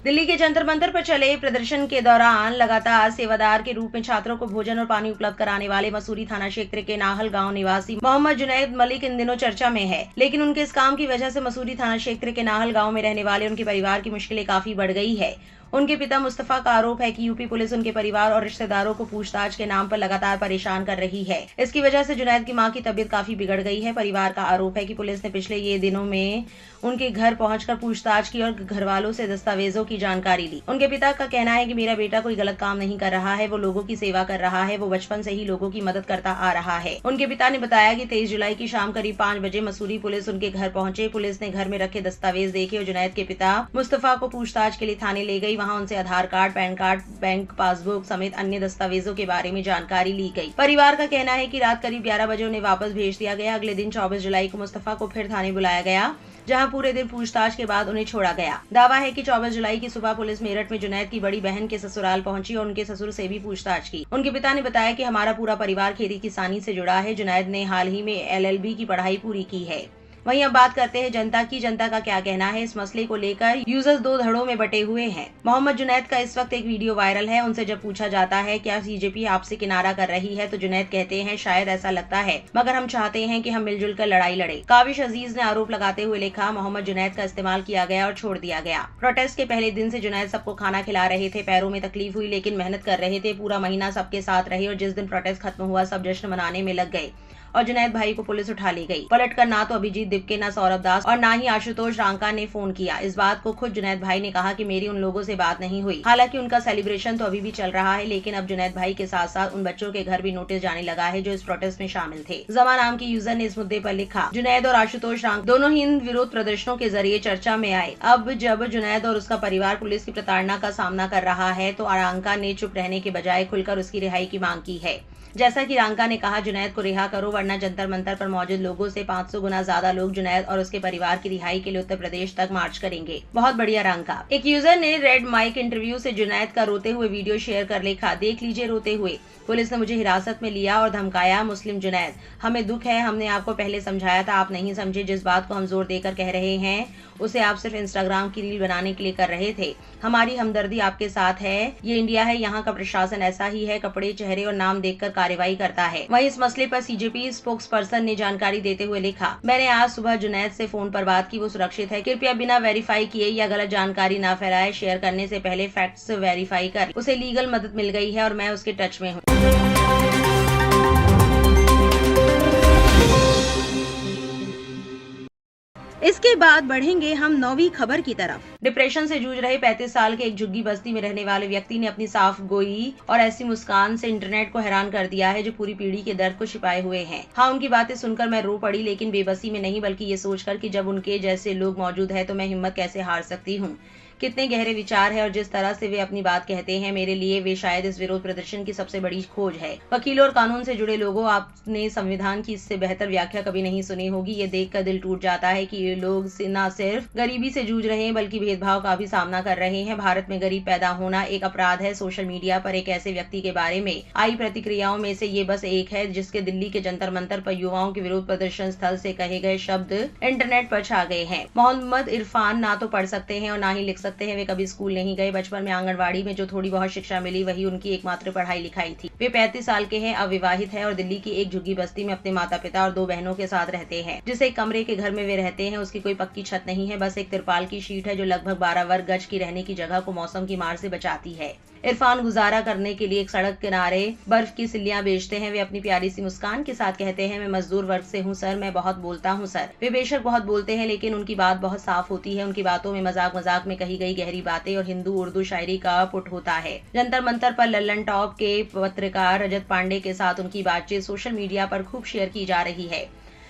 दिल्ली के जंतर मंतर पर चले प्रदर्शन के दौरान लगातार सेवादार के रूप में छात्रों को भोजन और पानी उपलब्ध कराने वाले मसूरी थाना क्षेत्र के नाहल गांव निवासी मोहम्मद जुनैद मलिक इन दिनों चर्चा में है। लेकिन उनके इस काम की वजह से मसूरी थाना क्षेत्र के नाहल गांव में रहने वाले उनके परिवार की मुश्किलें काफी बढ़ गई है। उनके पिता मुस्तफा का आरोप है कि यूपी पुलिस उनके परिवार और रिश्तेदारों को पूछताछ के नाम पर लगातार परेशान कर रही है। इसकी वजह से जुनैद की मां की तबीयत काफी बिगड़ गई है। परिवार का आरोप है कि पुलिस ने पिछले ये दिनों में उनके घर पहुंचकर पूछताछ की और घर वालों से दस्तावेजों की जानकारी ली। उनके पिता का कहना है कि मेरा बेटा कोई गलत काम नहीं कर रहा है, वो लोगों की सेवा कर रहा है, वो बचपन से ही लोगों की मदद करता आ रहा है। उनके पिता ने बताया कि 23 जुलाई की शाम करीब 5 बजे मसूरी पुलिस उनके घर पहुंचे। पुलिस ने घर में रखे दस्तावेज देखे और जुनैद के पिता मुस्तफा को पूछताछ के लिए थाने ले गई। वहाँ उनसे Aadhaar card, PAN card, bank passbook समेत अन्य दस्तावेजों के बारे में जानकारी ली गई। परिवार का कहना है कि रात करीब 11 बजे उन्हें वापस भेज दिया गया। अगले दिन 24 जुलाई को मुस्तफा को फिर थाने बुलाया गया, जहां पूरे दिन पूछताछ के बाद उन्हें छोड़ा गया। दावा है कि 24 जुलाई की सुबह पुलिस मेरठ में जुनैद की बड़ी बहन के ससुराल पहुंची और उनके ससुर से भी पूछताछ की। उनके पिता ने बताया कि हमारा पूरा परिवार खेती किसानी से जुड़ा है। जुनैद ने हाल ही में LLB की पढ़ाई पूरी की है। वहीं अब बात करते हैं जनता का क्या कहना है इस मसले को लेकर। यूजर्स 2 धड़ों में बटे हुए हैं। मोहम्मद जुनैद का इस वक्त एक वीडियो वायरल है। उनसे जब पूछा जाता है क्या CJP आपसे किनारा कर रही है, तो जुनैद कहते हैं शायद ऐसा लगता है, मगर हम चाहते हैं कि हम मिलजुल कर लड़ाई लड़े। काविश अजीज ने आरोप लगाते हुए लिखा, मोहम्मद जुनैद का इस्तेमाल किया गया और छोड़ दिया गया। प्रोटेस्ट के पहले दिन से जुनैद सबको खाना खिला रहे थे। पैरों में तकलीफ हुई लेकिन मेहनत कर रहे थे। पूरा महीना सबके साथ रहे और जिस दिन प्रोटेस्ट खत्म हुआ सब जश्न मनाने में लग गए और जुनैद भाई को पुलिस उठा ले गई। पलटकर ना तो अभिजीत दिपके, ना सौरभ दास और ना ही आशुतोष रांका ने फोन किया। इस बात को खुद जुनैद भाई ने कहा कि मेरी उन लोगों से बात नहीं हुई। हालांकि उनका सेलिब्रेशन तो अभी भी चल रहा है, लेकिन अब जुनैद भाई के साथ साथ उन बच्चों के घर भी नोटिस जाने लगा है जो इस प्रोटेस्ट में शामिल थे। जमा नाम की यूजर ने इस मुद्दे पर लिखा, जुनैद और आशुतोष रांका दोनों ही इन विरोध प्रदर्शनों के जरिए चर्चा में आए। अब जब जुनैद और उसका परिवार पुलिस की प्रताड़ना का सामना कर रहा है तो रांका ने चुप रहने के बजाय खुलकर उसकी रिहाई की मांग की है। जैसा कि रांका ने कहा, जुनैद को रिहा करो वरना जंतर मंतर पर मौजूद लोगों से 500 गुना ज्यादा लोग जुनैद और उसके परिवार की रिहाई के लिए उत्तर प्रदेश तक मार्च करेंगे। बहुत बढ़िया रांका। एक यूजर ने रेड माइक इंटरव्यू से जुनैद का रोते हुए वीडियो शेयर कर लिखा, देख लीजिए रोते हुए, पुलिस ने मुझे हिरासत में लिया और धमकाया। मुस्लिम जुनैद, हमें दुख है, हमने आपको पहले समझाया था, आप नहीं समझे। जिस बात को हम जोर देकर कह रहे हैं उसे आप सिर्फ इंस्टाग्राम की रील बनाने के लिए कर रहे थे। हमारी हमदर्दी आपके साथ है। ये इंडिया है, यहाँ का प्रशासन ऐसा ही है, कपड़े, चेहरे और नाम देखकर कार्रवाई करता है। वहीं इस मसले पर सीजेपी स्पोक्स पर्सन ने जानकारी देते हुए लिखा, मैंने आज सुबह जुनैद से फोन पर बात की, वो सुरक्षित है। कृपया बिना वेरीफाई किए या गलत जानकारी न फैलाए। शेयर करने से पहले फैक्ट्स वेरीफाई कर। उसे लीगल मदद मिल गई है और मैं उसके टच में हूँ। इसके बाद बढ़ेंगे हम 9वीं खबर की तरफ। डिप्रेशन से जूझ रहे 35 साल के एक झुग्गी बस्ती में रहने वाले व्यक्ति ने अपनी साफ गोई और ऐसी मुस्कान से इंटरनेट को हैरान कर दिया है जो पूरी पीढ़ी के दर्द को छिपाए हुए हैं। हाँ, उनकी बातें सुनकर मैं रो पड़ी, लेकिन बेबसी में नहीं, बल्कि ये सोचकर कि जब उनके जैसे लोग मौजूद है तो मैं हिम्मत कैसे हार सकती हूँ। कितने गहरे विचार है और जिस तरह से वे अपनी बात कहते हैं, मेरे लिए वे शायद इस विरोध प्रदर्शन की सबसे बड़ी खोज है। वकीलों और कानून से जुड़े लोगों, आपने संविधान की इससे बेहतर व्याख्या कभी नहीं सुनी होगी। ये देखकर दिल टूट जाता है कि ये लोग न सिर्फ गरीबी से जूझ रहे हैं बल्कि भेदभाव का भी सामना कर रहे हैं। भारत में गरीब पैदा होना एक अपराध है। सोशल मीडिया पर एक ऐसे व्यक्ति के बारे में आई प्रतिक्रियाओं में से ये बस एक है जिसके दिल्ली के जंतर मंतर पर युवाओं के विरोध प्रदर्शन स्थल से कहे गए शब्द इंटरनेट पर छा गए हैं। मोहम्मद इरफान ना तो पढ़ सकते हैं और ना ही लिख सकते हैं। वे कभी स्कूल नहीं गए। बचपन में आंगनबाड़ी में जो थोड़ी बहुत शिक्षा मिली वही उनकी एकमात्र पढ़ाई लिखाई थी। वे 35 साल के हैं, अविवाहित हैं और दिल्ली की एक झुग्गी बस्ती में अपने माता पिता और 2 बहनों के साथ रहते हैं। जिस एक कमरे के घर में वे रहते हैं उसकी कोई पक्की छत नहीं है, बस एक तिरपाल की शीट है जो लगभग 12 वर्ग गज की रहने की जगह को मौसम की मार से बचाती है। इरफान गुजारा करने के लिए एक सड़क किनारे बर्फ की सिल्लियां बेचते हैं। वे अपनी प्यारी सी मुस्कान के साथ कहते हैं, मैं मजदूर वर्ग से हूँ सर, मैं बहुत बोलता हूँ सर। वे बेशक बहुत बोलते हैं लेकिन उनकी बात बहुत साफ होती है। उनकी बातों में मजाक मजाक में कही गई गहरी बातें और हिंदू उर्दू शायरी का पुट होता है। जंतर मंतर पर लल्लन टॉप के पत्रकार रजत पांडे के साथ उनकी बातचीत सोशल मीडिया पर खूब शेयर की जा रही है।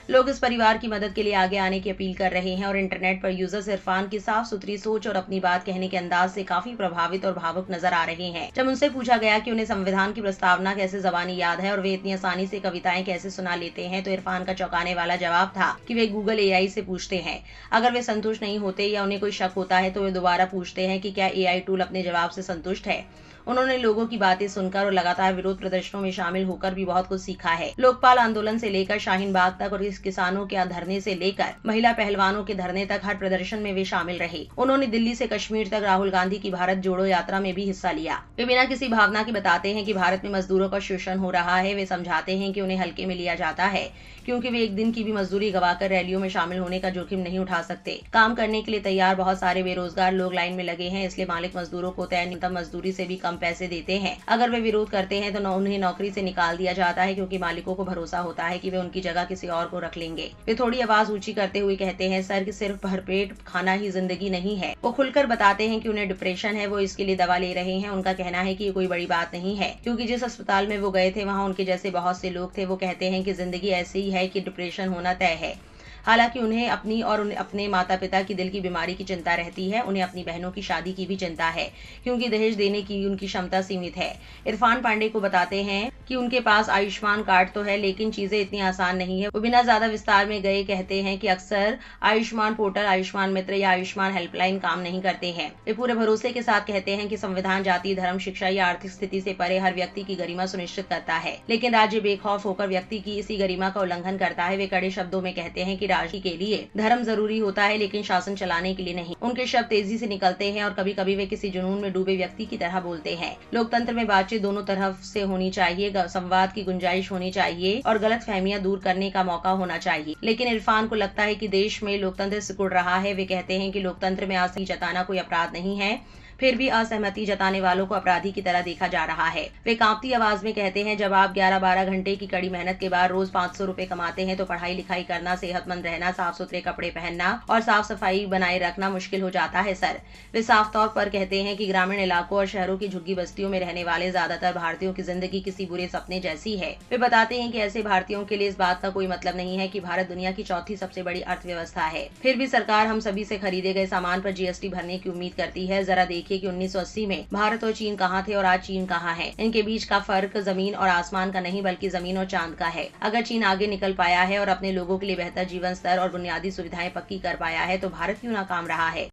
लोग इस परिवार की मदद के लिए आगे आने की अपील कर रहे हैं और इंटरनेट पर यूजर्स इरफान की साफ सुथरी सोच और अपनी बात कहने के अंदाज से काफी प्रभावित और भावुक नजर आ रहे हैं। जब उनसे पूछा गया कि उन्हें संविधान की प्रस्तावना कैसे ज़बानी याद है और वे इतनी आसानी से कविताएं कैसे सुना लेते हैं, तो इरफान का चौंकाने वाला जवाब था कि वे गूगल AI से पूछते हैं। अगर वे संतुष्ट नहीं होते या उन्हें कोई शक होता है तो वे दोबारा पूछते हैं कि क्या AI टूल अपने जवाब से संतुष्ट है। उन्होंने लोगों की बातें सुनकर और लगातार विरोध प्रदर्शनों में शामिल होकर भी बहुत कुछ सीखा है। लोकपाल आंदोलन से लेकर शाहीन बाग तक और इस किसानों के धरने से लेकर महिला पहलवानों के धरने तक हर प्रदर्शन में वे शामिल रहे। उन्होंने दिल्ली से कश्मीर तक राहुल गांधी की भारत जोड़ो यात्रा में भी हिस्सा लिया। वे बिना किसी भावना के बताते हैं कि भारत में मजदूरों का शोषण हो रहा है। वे समझाते हैं कि उन्हें हल्के में लिया जाता है क्योंकि वे एक दिन की भी मजदूरी गवाकर रैलियों में शामिल होने का जोखिम नहीं उठा सकते। काम करने के लिए तैयार बहुत सारे बेरोजगार लोग लाइन में लगे हैं, इसलिए मालिक मजदूरों को तय न्यूनतम मजदूरी से भी कम पैसे देते हैं। अगर वे विरोध करते हैं तो उन्हें नौकरी से निकाल दिया जाता है क्योंकि मालिकों को भरोसा होता है कि वे उनकी जगह किसी और को रख लेंगे। वे थोड़ी आवाज ऊंची करते हुए कहते हैं, सर, कि सिर्फ भरपेट खाना ही जिंदगी नहीं है। वो खुलकर बताते हैं कि उन्हें डिप्रेशन है, वो इसके लिए दवा ले रहे हैं। उनका कहना है कि ये कोई बड़ी बात नहीं है क्योंकि जिस अस्पताल में वो गए थे वहाँ उनके जैसे बहुत से लोग थे। वो कहते हैं कि जिंदगी ऐसी ही है कि डिप्रेशन होना तय है। हालांकि उन्हें अपनी और अपने माता पिता की दिल की बीमारी की चिंता रहती है। उन्हें अपनी बहनों की शादी की भी चिंता है क्योंकि दहेज देने की उनकी क्षमता सीमित है। इरफान पांडे को बताते हैं कि उनके पास आयुष्मान कार्ड तो है लेकिन चीजें इतनी आसान नहीं है। वो बिना ज्यादा विस्तार में गए कहते हैं कि अक्सर आयुष्मान पोर्टल, आयुष्मान मित्र या आयुष्मान हेल्पलाइन काम नहीं करते हैं। वे पूरे भरोसे के साथ कहते हैं कि संविधान जाति, धर्म, शिक्षा या आर्थिक स्थिति से परे हर व्यक्ति की गरिमा सुनिश्चित करता है, लेकिन राज्य बेखौफ होकर व्यक्ति की इसी गरिमा का उल्लंघन करता है। वे कड़े शब्दों में कहते हैं कि राज्य के लिए धर्म जरूरी होता है लेकिन शासन चलाने के लिए नहीं। उनके शब्द तेजी से निकलते हैं और कभी कभी वे किसी जुनून में डूबे व्यक्ति की तरह बोलते हैं। लोकतंत्र में बातचीत दोनों तरफ से होनी चाहिए, संवाद की गुंजाइश होनी चाहिए और गलतफहमियां दूर करने का मौका होना चाहिए। लेकिन इरफान को लगता है कि देश में लोकतंत्र सिकुड़ रहा है। वे कहते हैं कि लोकतंत्र में असहमति जताना कोई अपराध नहीं है, फिर भी असहमति जताने वालों को अपराधी की तरह देखा जा रहा है। वे कांपती आवाज में कहते हैं, जब आप 11-12 घंटे की कड़ी मेहनत के बाद रोज 500 रुपए कमाते हैं तो पढ़ाई लिखाई करना, सेहतमंद रहना, साफ सुथरे कपड़े पहनना और साफ सफाई बनाए रखना मुश्किल हो जाता है सर। वे साफ तौर पर कहते हैं कि ग्रामीण इलाकों और शहरों की झुग्गी बस्तियों में रहने वाले ज्यादातर भारतीयों की जिंदगी किसी बुरे सपने जैसी है। वे बताते हैं कि ऐसे भारतीयों के लिए इस बात का कोई मतलब नहीं है कि भारत दुनिया की चौथी सबसे बड़ी अर्थव्यवस्था है, फिर भी सरकार हम सभी से खरीदे गए सामान पर GST भरने की उम्मीद करती है। जरा देखिए कि 1980 में भारत और चीन कहाँ थे और आज चीन कहाँ है। इनके बीच का फर्क जमीन और आसमान का नहीं बल्कि जमीन और चांद का है। अगर चीन आगे निकल पाया है और अपने लोगों के लिए बेहतर जीवन स्तर और बुनियादी सुविधाएं पक्की कर पाया है तो भारत क्यों नाकाम रहा है।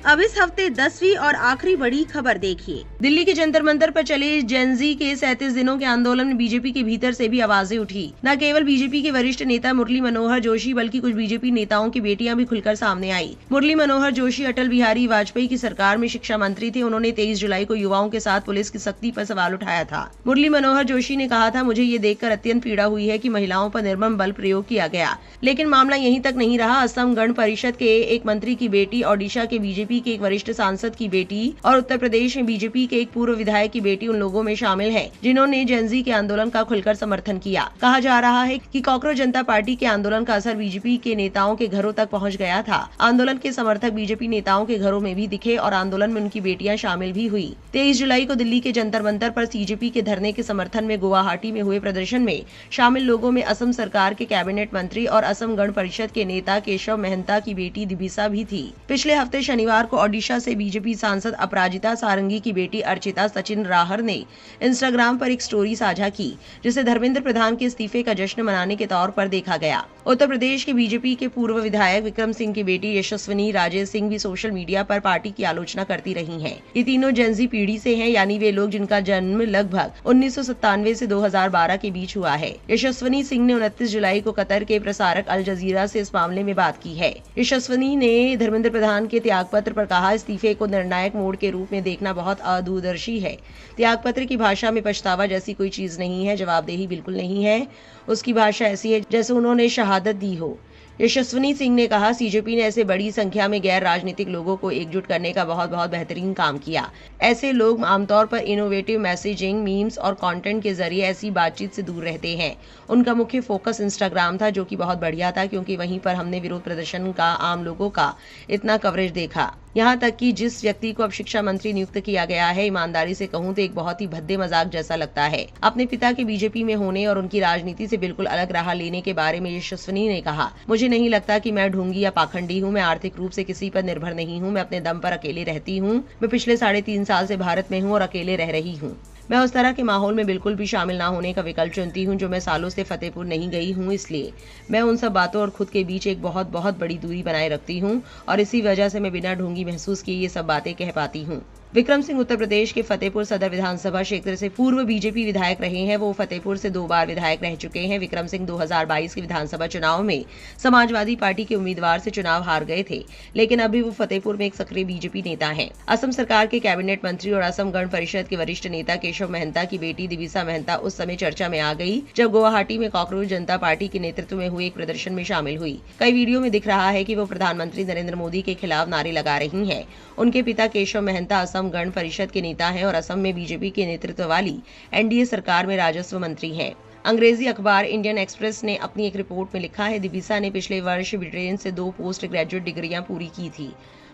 अब इस हफ्ते 10वीं और आखिरी बड़ी खबर देखिए। दिल्ली के जंतर मंतर पर चले जेनजी के 37 दिनों के आंदोलन में बीजेपी के भीतर से भी आवाजें उठी। न केवल बीजेपी के वरिष्ठ नेता मुरली मनोहर जोशी बल्कि कुछ बीजेपी नेताओं की बेटियां भी खुलकर सामने आई। मुरली मनोहर जोशी अटल बिहारी वाजपेयी की सरकार में शिक्षा मंत्री थे। उन्होंने 23 जुलाई को युवाओं के साथ पुलिस की सख्ती पर सवाल उठाया था। मुरली मनोहर जोशी ने कहा था, मुझे ये देखकर अत्यंत पीड़ा हुई है कि महिलाओं पर निर्मम बल प्रयोग किया गया। लेकिन मामला यहीं तक नहीं रहा। असम गण परिषद के एक मंत्री की बेटी, ओडिशा के बीजेपी के एक वरिष्ठ सांसद की बेटी और उत्तर प्रदेश में बीजेपी के एक पूर्व विधायक की बेटी उन लोगों में शामिल है जिन्होंने जेनजी के आंदोलन का खुलकर समर्थन किया। कहा जा रहा है कि कॉकरोच जनता पार्टी के आंदोलन का असर बीजेपी के नेताओं के घरों तक पहुंच गया था। आंदोलन के समर्थक बीजेपी नेताओं के घरों में भी दिखे और आंदोलन में उनकी बेटियां शामिल भी हुई। 23 जुलाई को दिल्ली के जंतर मंतर पर सीजेपी के धरने के समर्थन में गुवाहाटी में हुए प्रदर्शन में शामिल लोगों में असम सरकार के कैबिनेट मंत्री और असम गण परिषद के नेता केशव महंता की बेटी दिबिसा भी थी। पिछले हफ्ते शनिवार को ओडिशा से बीजेपी सांसद अपराजिता सारंगी की बेटी अर्चिता सचिन राहर ने इंस्टाग्राम पर एक स्टोरी साझा की जिसे धर्मेंद्र प्रधान के इस्तीफे का जश्न मनाने के तौर पर देखा गया। उत्तर प्रदेश के बीजेपी के पूर्व विधायक विक्रम सिंह की बेटी यशस्विनी राजे सिंह भी सोशल मीडिया पर पार्टी की आलोचना करती रही हैं। ये तीनों जेनजी पीढ़ी से हैं, यानी वे लोग जिनका जन्म लगभग 1997 से 2012 के बीच हुआ है। यशस्विनी सिंह ने 29 जुलाई को कतर के प्रसारक अल जजीरा से इस मामले में बात की है। यशस्विनी ने धर्मेंद्र प्रधान के त्यागपत्र पर कहा, इस्तीफे को निर्णायक मोड़ के रूप में देखना बहुत अदूरदर्शी है। त्यागपत्र की भाषा में पछतावा जैसी कोई चीज नहीं है, जवाबदेही बिल्कुल नहीं है। उसकी भाषा ऐसी है जैसे उन्होंने शहादत दी हो। यशस्विनी सिंह ने कहा, सीजेपी ने ऐसे बड़ी संख्या में गैर राजनीतिक लोगों को एकजुट करने का बहुत बेहतरीन काम किया। ऐसे लोग आमतौर पर इनोवेटिव मैसेजिंग, मीम्स और कंटेंट के जरिए ऐसी बातचीत से दूर रहते हैं। उनका मुख्य फोकस इंस्टाग्राम था, जो कि बहुत बढ़िया था क्योंकि वहीं पर हमने विरोध प्रदर्शन का, आम लोगों का इतना कवरेज देखा। यहाँ तक कि जिस व्यक्ति को अब शिक्षा मंत्री नियुक्त किया गया है, ईमानदारी से कहूँ तो एक बहुत ही भद्दे मजाक जैसा लगता है। अपने पिता के बीजेपी में होने और उनकी राजनीति से बिल्कुल अलग राह लेने के बारे में यशस्विनी ने कहा, मुझे नहीं लगता कि मैं ढोंगी या पाखंडी हूँ। मैं आर्थिक रूप से किसी पर निर्भर नहीं हूँ। मैं अपने दम पर अकेले रहती हूँ। मैं पिछले 3.5 साल से भारत में हूँ और अकेले रह रही हूँ। मैं उस तरह के माहौल में बिल्कुल भी शामिल ना होने का विकल्प चुनती हूँ जो मैं सालों से फतेहपुर नहीं गई हूँ। इसलिए मैं उन सब बातों और खुद के बीच एक बहुत बड़ी दूरी बनाए रखती हूँ और इसी वजह से मैं बिना ढोंगी महसूस किए ये सब बातें कह पाती हूँ। विक्रम सिंह उत्तर प्रदेश के फतेहपुर सदर विधानसभा क्षेत्र से पूर्व बीजेपी विधायक रहे हैं। वो फतेहपुर से 2 बार विधायक रह चुके हैं। विक्रम सिंह 2022 के विधानसभा चुनाव में समाजवादी पार्टी के उम्मीदवार से चुनाव हार गए थे, लेकिन अभी वो फतेहपुर में एक सक्रिय बीजेपी नेता हैं। असम सरकार के कैबिनेट मंत्री और असम गण परिषद के वरिष्ठ नेता केशव महंता की बेटी दिबिसा महंता उस समय चर्चा में आ गई जब गुवाहाटी में कॉकरोच जनता पार्टी के नेतृत्व में हुए एक प्रदर्शन में शामिल हुई। कई वीडियो में दिख रहा है कि वो प्रधानमंत्री नरेंद्र मोदी के खिलाफ नारे लगा रही हैं। उनके पिता केशव महंता असम गण परिषद के नेता हैं और असम में बीजेपी के नेतृत्व वाली एनडीए सरकार में राजस्व मंत्री हैं। अंग्रेजी अखबार इंडियन एक्सप्रेस ने अपनी एक रिपोर्ट में लिखा है, दिबिसा ने पिछले वर्ष ब्रिटेन से 2 पोस्ट ग्रेजुएट डिग्रियां पूरी की थी।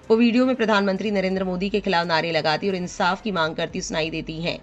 वो वीडियो में प्रधानमंत्री नरेंद्र मोदी के खिलाफ नारे लगाती और इंसाफ की मांग करती सुनाई देती हैं।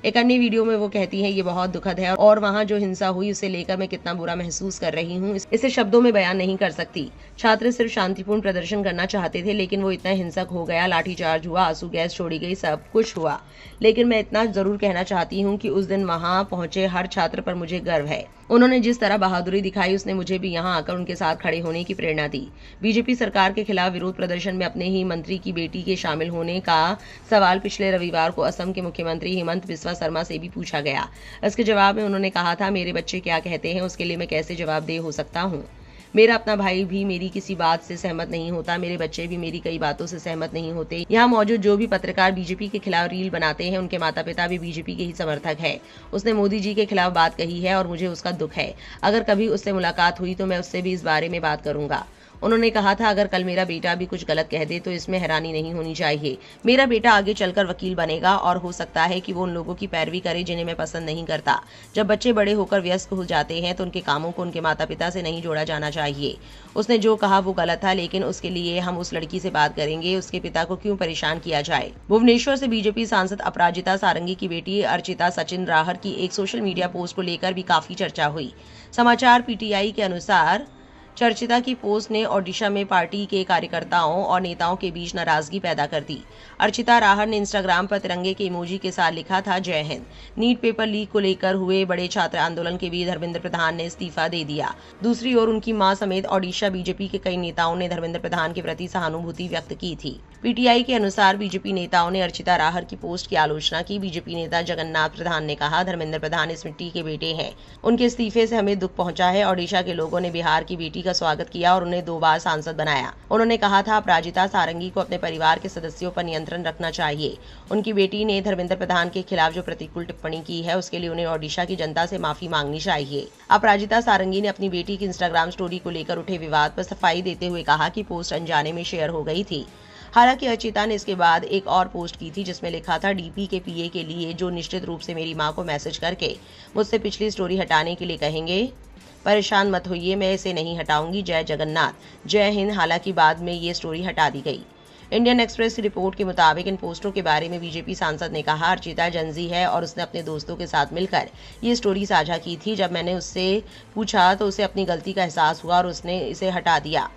एक अन्य वीडियो में वो कहती हैं, ये बहुत दुखद है और वहाँ जो हिंसा हुई उसे लेकर मैं कितना बुरा महसूस कर रही हूँ, इसे शब्दों में बयान नहीं कर सकती। छात्र सिर्फ शांतिपूर्ण प्रदर्शन करना चाहते थे, लेकिन वो इतना हिंसक हो गया, लाठीचार्ज हुआ, आंसू गैस छोड़ी गई, सब कुछ हुआ। लेकिन मैं इतना जरूर कहना चाहती हूँ कि उस दिन वहाँ पहुंचे हर छात्र पर मुझे गर्व है। उन्होंने जिस तरह बहादुरी दिखाई, उसने मुझे भी यहाँ आकर उनके साथ खड़े होने की प्रेरणा दी। बीजेपी सरकार के खिलाफ विरोध प्रदर्शन में अपने ही मंत्री की बेटी के शामिल होने का सवाल पिछले रविवार को असम के मुख्यमंत्री हेमंत बिस्वा शर्मा से भी पूछा गया। इसके जवाब में उन्होंने कहा था, मेरे बच्चे क्या कहते हैं उसके लिए मैं कैसे जवाबदेह हो सकता हूँ। मेरा अपना भाई भी मेरी किसी बात से सहमत नहीं होता, मेरे बच्चे भी मेरी कई बातों से सहमत नहीं होते। यहाँ मौजूद जो भी पत्रकार बीजेपी के खिलाफ रील बनाते हैं, उनके माता पिता भी बीजेपी के ही समर्थक है। उसने मोदी जी के खिलाफ बात कही है और मुझे उसका दुख है। अगर कभी उससे मुलाकात हुई तो मैं उससे भी इस बारे में बात करूंगा। उन्होंने कहा था, अगर कल मेरा बेटा भी कुछ गलत कह दे तो इसमें हैरानी नहीं होनी चाहिए। मेरा बेटा आगे चलकर वकील बनेगा और हो सकता है कि वो उन लोगों की पैरवी करे जिन्हें मैं पसंद नहीं करता। जब बच्चे बड़े होकर वयस्क हो जाते हैं तो उनके कामों को उनके माता पिता से नहीं जोड़ा जाना चाहिए। उसने जो कहा वो गलत था, लेकिन उसके लिए हम उस लड़की से बात करेंगे। उसके पिता को क्यों परेशान किया जाए। भुवनेश्वर से बीजेपी सांसद अपराजिता सारंगी की बेटी अर्चिता सचिन राहर की एक सोशल मीडिया पोस्ट को लेकर भी काफी चर्चा हुई। समाचार पीटीआई के अनुसार चर्चिता की पोस्ट ने ओडिशा में पार्टी के कार्यकर्ताओं और नेताओं के बीच नाराजगी पैदा कर दी। अर्चिता राहर ने इंस्टाग्राम पर तिरंगे के इमोजी के साथ लिखा था, जय हिंद। नीट पेपर लीक को लेकर हुए बड़े छात्र आंदोलन के बीच धर्मेंद्र प्रधान ने इस्तीफा दे दिया। दूसरी ओर उनकी मां समेत ओडिशा बीजेपी के कई नेताओं ने धर्मेंद्र प्रधान के प्रति सहानुभूति व्यक्त की थी। पीटीआई के अनुसार बीजेपी नेताओं ने अर्चिता राहर की पोस्ट की आलोचना की। बीजेपी नेता जगन्नाथ प्रधान ने कहा, धर्मेंद्र प्रधान इस मिट्टी के बेटे हैं, उनके इस्तीफे से हमें दुख पहुंचा है। ओडिशा के लोगों ने बिहार की बेटी का स्वागत किया और उन्हें 2 बार सांसद बनाया। उन्होंने कहा था, अपराजिता सारंगी को अपने परिवार के सदस्यों पर नियंत्रण रखना चाहिए। उनकी बेटी ने धर्मेंद्र प्रधान के खिलाफ जो प्रतिकूल टिप्पणी की है, उसके लिए उन्हें ओडिशा की जनता से माफी मांगनी चाहिए। अपराजिता सारंगी ने अपनी बेटी की इंस्टाग्राम स्टोरी को लेकर उठे विवाद पर सफाई देते हुए कहा कि पोस्ट अनजाने में शेयर हो गई थी। हालांकि अर्चिता ने इसके बाद एक और पोस्ट की थी जिसमें लिखा था, डीपी के पीए के लिए जो निश्चित रूप से मेरी मां को मैसेज करके मुझसे पिछली स्टोरी हटाने के लिए कहेंगे, परेशान मत होइए, मैं इसे नहीं हटाऊंगी। जय जगन्नाथ, जय हिंद। हालांकि बाद में ये स्टोरी हटा दी गई। इंडियन एक्सप्रेस की रिपोर्ट के मुताबिक इन पोस्टों के बारे में बीजेपी सांसद ने कहा, अर्चिता जनजी है और उसने अपने दोस्तों के साथ मिलकर ये स्टोरी साझा की थी। जब मैंने उससे पूछा तो उसे अपनी गलती का एहसास हुआ और उसने इसे हटा दिया।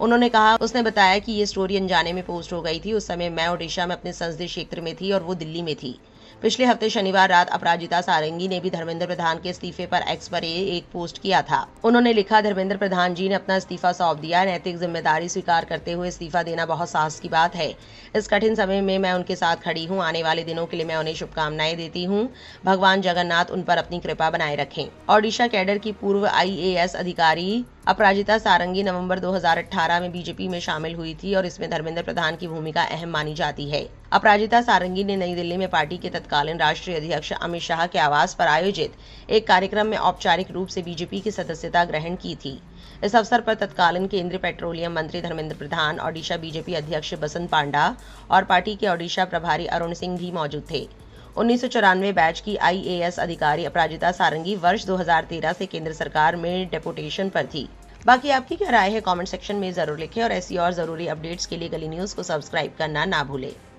उन्होंने कहा, उसने बताया कि ये स्टोरी अनजाने में पोस्ट हो गई थी। उस समय मैं ओडिशा में अपने संसदीय क्षेत्र में थी और वो दिल्ली में थी। पिछले हफ्ते शनिवार रात अपराजिता सारंगी ने भी धर्मेंद्र प्रधान के इस्तीफे पर एक्स पर एक पोस्ट किया था। उन्होंने लिखा, धर्मेंद्र प्रधान जी ने अपना इस्तीफा सौंप दिया। नैतिक जिम्मेदारी स्वीकार करते हुए इस्तीफा देना बहुत साहस की बात है। इस कठिन समय में मैं उनके साथ खड़ी हूँ। आने वाले दिनों के लिए मैं उन्हें शुभकामनाएं देती हूँ। भगवान जगन्नाथ उन पर अपनी कृपा बनाए रखें। ओडिशा कैडर की पूर्व IAS अधिकारी अपराजिता सारंगी नवंबर 2018 में बीजेपी में शामिल हुई थी और इसमें धर्मेंद्र प्रधान की भूमिका अहम मानी जाती है। अपराजिता सारंगी ने नई दिल्ली में पार्टी के तत्कालीन राष्ट्रीय अध्यक्ष अमित शाह के आवास पर आयोजित एक कार्यक्रम में औपचारिक रूप से बीजेपी की सदस्यता ग्रहण की थी। इस अवसर पर तत्कालीन केंद्रीय पेट्रोलियम मंत्री धर्मेंद्र प्रधान, ओडिशा बीजेपी अध्यक्ष बसंत पांडा और पार्टी के ओडिशा प्रभारी अरुण सिंह भी मौजूद थे। 1994 बैच की IAS अधिकारी अपराजिता सारंगी वर्ष 2013 से केंद्र सरकार में डेपुटेशन पर थी। बाकी आपकी क्या राय है, कमेंट सेक्शन में जरूर लिखें और ऐसी और जरूरी अपडेट्स के लिए गली न्यूज को सब्सक्राइब करना ना भूलें।